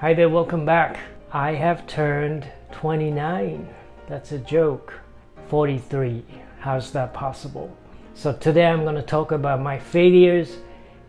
Hi there, welcome back. I have turned 29. That's a joke. 43. How's that possible? So today I'm going to talk about my failures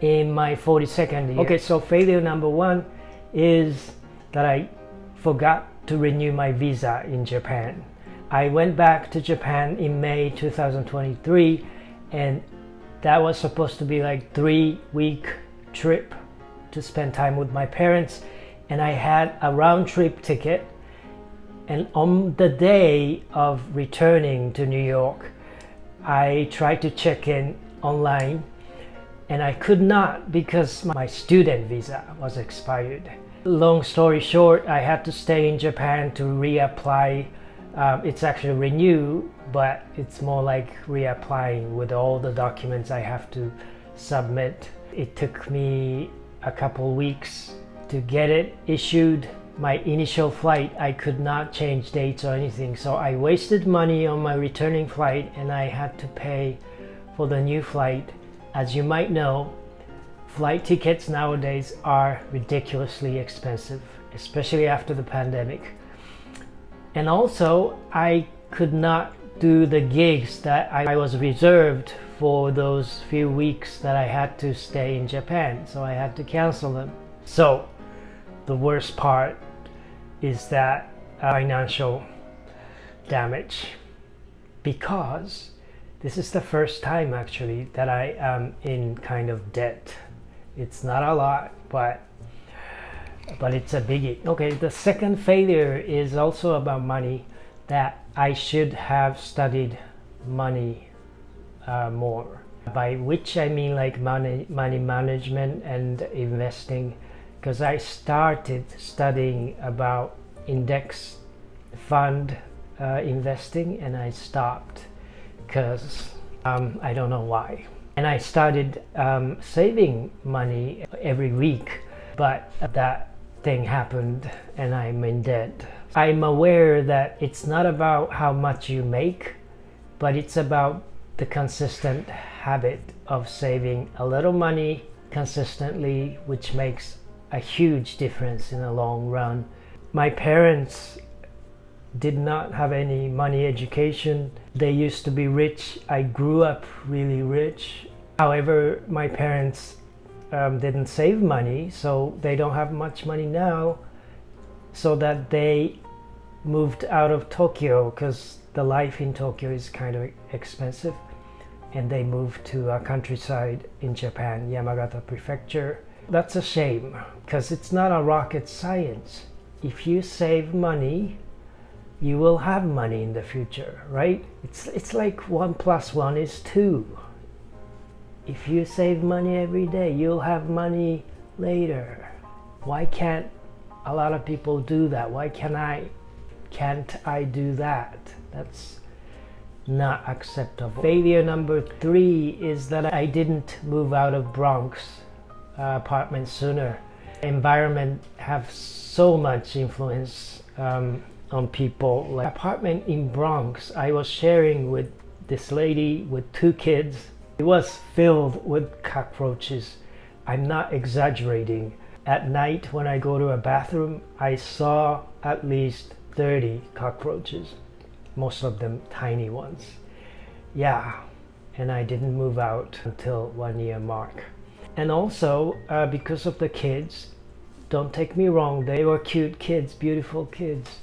in my 42nd year. Okay, so failure number one is that I forgot to renew my visa in Japan. I went back to Japan in May 2023, and that was supposed to be like 3-week trip to spend time with my parents, and I had a round-trip ticket, and on the day of returning to New York I tried to check in online and I could not because my student visa was expired. Long story short, I had to stay in Japan to reapply. It's actually renew, but it's more like reapplying with all the documents I have to submit. It took me a couple weeks to get it issued. My initial flight, I could not change dates or anything, so I wasted money on my returning flight and I had to pay for the new flight. As you might know, flight tickets nowadays are ridiculously expensive, especially after the pandemic. And also, I could not do the gigs that I was reserved for those few weeks that I had to stay in Japan, so I had to cancel them. So the worst part is that financial damage, because this is the first time actually that I am in kind of debt. It's not a lot, but it's a biggie. Okay, the second failure is also about money, that I should have studied money more, by which I mean like money management and investing, because I started studying about index fund investing and I stopped because I don't know why. And I started saving money every week, but that thing happened and I'm in debt. I'm aware that it's not about how much you make, but it's about the consistent habit of saving a little money consistently, which makes a huge difference in the long run. My parents did not have any money education. They used to be rich. I grew up really rich. However, my parents didn't save money, so they don't have much money now, so that they moved out of Tokyo because the life in Tokyo is kind of expensive, and they moved to a countryside in Japan, Yamagata Prefecture. That's a shame, because it's not a rocket science. If you save money, you will have money in the future, right? It's like 1 + 1 is 2. If you save money every day, you'll have money later. Why can't a lot of people do that? Why can't I do that? That's not acceptable. Failure number 3 is that I didn't move out of Bronx apartment sooner. Environment have so much influence on people. Like apartment in Bronx, I was sharing with this lady with 2 kids. It was filled with cockroaches. I'm not exaggerating. At night when I go to a bathroom, I saw at least 30 cockroaches, most of them tiny ones. Yeah, and I didn't move out until 1 year mark. And also because of the kids, don't take me wrong, they were cute kids, beautiful kids.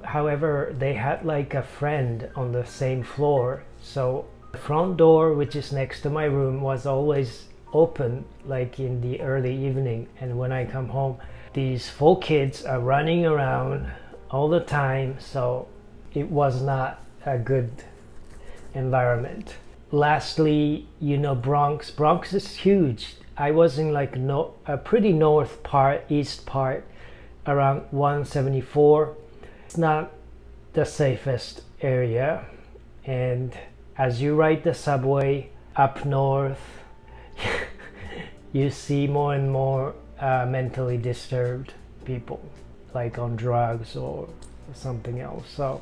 However, they had like a friend on the same floor, so the front door, which is next to my room, was always open like in the early evening, and when I come home, these 4 kids are running around all the time, so it was not a good environment. Lastly, you know, Bronx is huge. I was in like a pretty north part, east part, around 174. It's not the safest area, and as you ride the subway up north, you see more and more mentally disturbed people, like on drugs or something else. So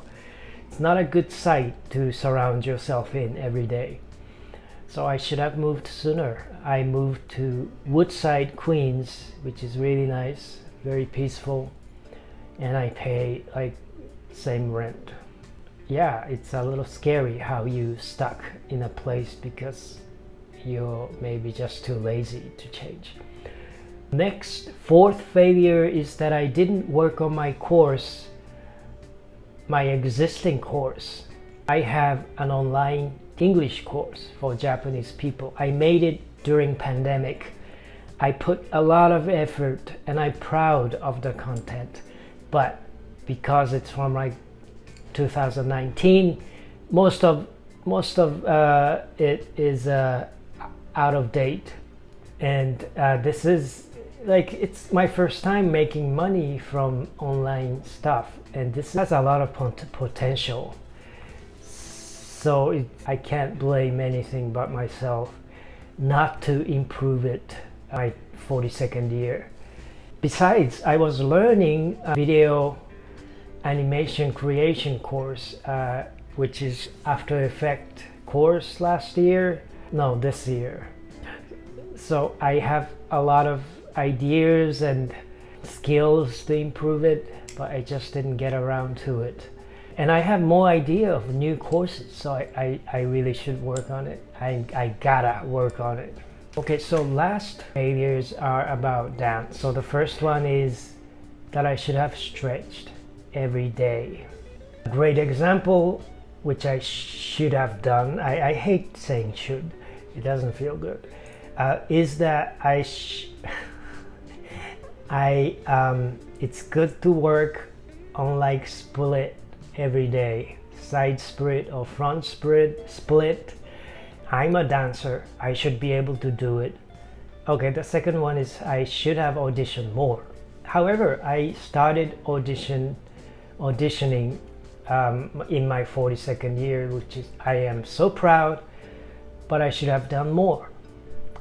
it's not a good sight to surround yourself in every day. So I should have moved sooner. I moved to Woodside, Queens, which is really nice. very peaceful, and I pay like same rent. Yeah, it's a little scary how you stuck in a place because you're maybe just too lazy to change. Next, fourth failure is that I didn't work on my course, my existing course. I have an online English course for Japanese people. I made it during pandemic. I put a lot of effort and I'm proud of the content, but because it's from like 2019, most of it is out of date, and this is like, it's my first time making money from online stuff, and this has a lot of potential. So I can't blame anything but myself not to improve it my 42nd year. Besides, I was learning a video animation creation course, which is After Effects course this year. So I have a lot of ideas and skills to improve it, but I just didn't get around to it. And I have more idea of new courses, so I really should work on it. I gotta work on it. Okay, so last failures are about dance. So the first one is that I should have stretched every day. A great example, which I should have done, I hate saying should, it doesn't feel good, is that it's good to work on like split every day, side split or front split. I'm a dancer, I should be able to do it. Okay, the second one is I should have auditioned more. However, I started auditioning in my 42nd year, which is, I am so proud, but I should have done more.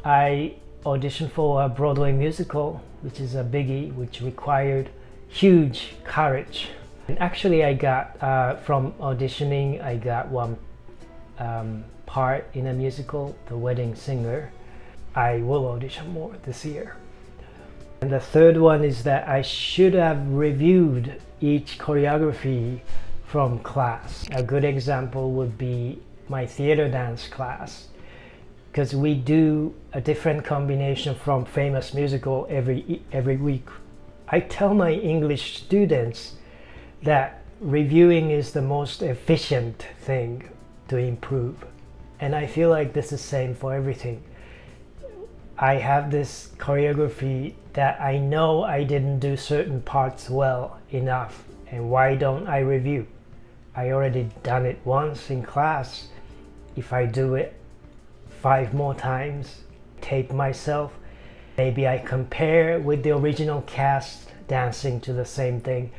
I auditioned for a Broadway musical, which is a biggie, which required huge courage. And actually I got, from auditioning, I got one part in a musical, The Wedding Singer. I will audition more this year. And the third one is that I should have reviewed each choreography from class. A good example would be my theater dance class, because we do a different combination from famous musical every week. I tell my English students that reviewing is the most efficient thing to improve. And I feel like this is the same for everything. I have this choreography that I know I didn't do certain parts well enough, and why don't I review? I already done it once in class. If I do it 5 more times, tape myself, maybe I compare with the original cast dancing to the same thing,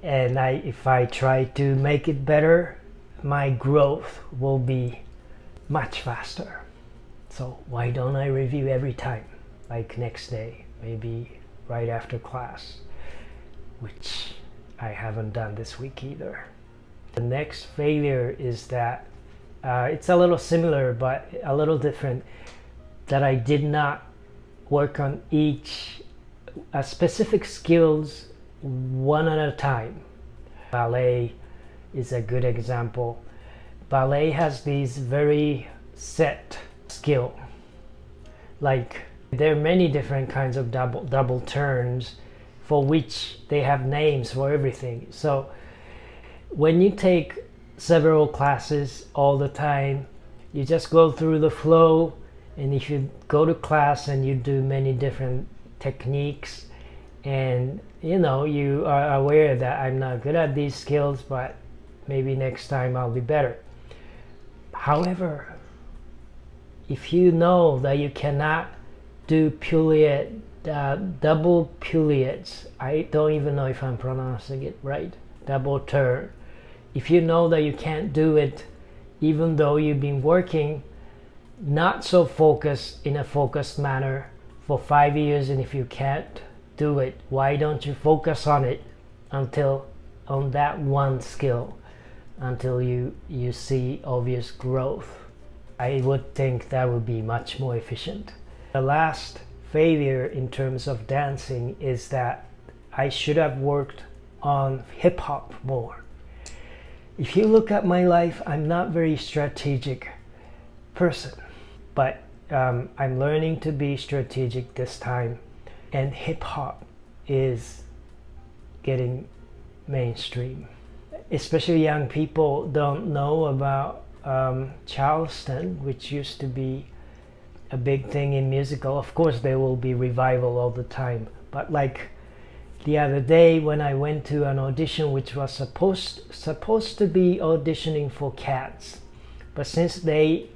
and if I try to make it better, my growth will be much faster. So why don't I review every time, like next day, maybe right after class, which I haven't done this week either. The next failure is that it's a little similar but a little different, that I did not work on each specific skills one at a time. Ballet is a good example. Ballet has these very set skill. Like, there are many different kinds of double turns for which they have names for everything. So when you take several classes all the time, you just go through the flow, and if you go to class and you do many different techniques, and you are aware that I'm not good at these skills, but maybe next time I'll be better. However, if you know that you cannot do pirouette, double pirouettes, I don't even know if I'm pronouncing it right, double turn. If you know that you can't do it, even though you've been working not so focused in a focused manner for 5 years, and if you can't do it, why don't you focus on it on that one skill until you see obvious growth? I would think that would be much more efficient. The last failure in terms of dancing is that I should have worked on hip hop more. If you look at my life, I'm not very strategic person, but I'm learning to be strategic this time, and hip hop is getting mainstream. Especially young people don't know about Charleston, which used to be a big thing in musical. Of course, there will be revival all the time, but like the other day when I went to an audition which was supposed to be auditioning for Cats, but since they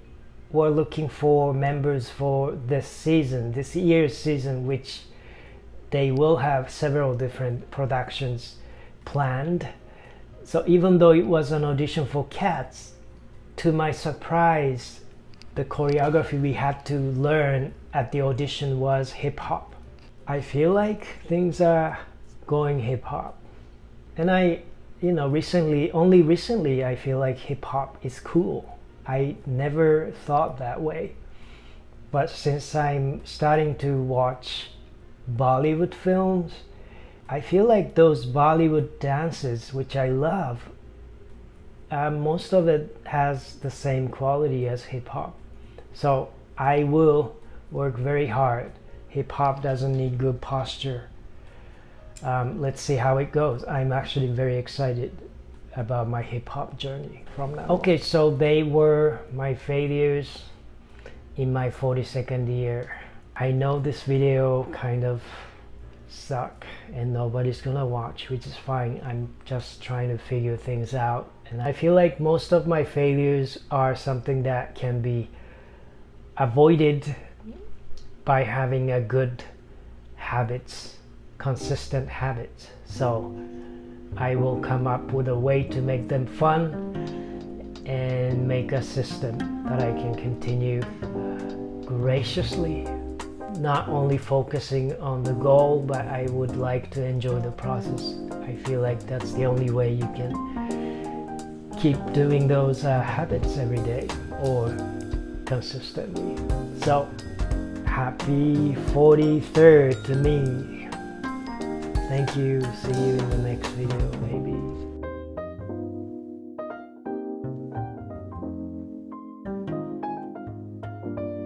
were looking for members for this year's season, which they will have several different productions planned. So even though it was an audition for Cats, to my surprise, the choreography we had to learn at the audition was hip hop. I feel like things are going hip hop. And only recently I feel like hip hop is cool. I never thought that way. But since I'm starting to watch Bollywood films, I feel like those Bollywood dances, which I love, most of it has the same quality as hip hop. So I will work very hard. Hip hop doesn't need good posture. Let's see how it goes. I'm actually very excited about my hip hop journey from now. Okay, so they were my failures in my 42nd year. I know this video kind of suck and nobody's gonna watch, which is fine. I'm just trying to figure things out, and I feel like most of my failures are something that can be avoided by having a good habits, consistent habits. So I will come up with a way to make them fun and make a system that I can continue graciously, not only focusing on the goal, but I would like to enjoy the process. I feel like that's the only way you can keep doing those habits every day or consistently. So happy 43rd to me. Thank you. See you in the next video, maybe.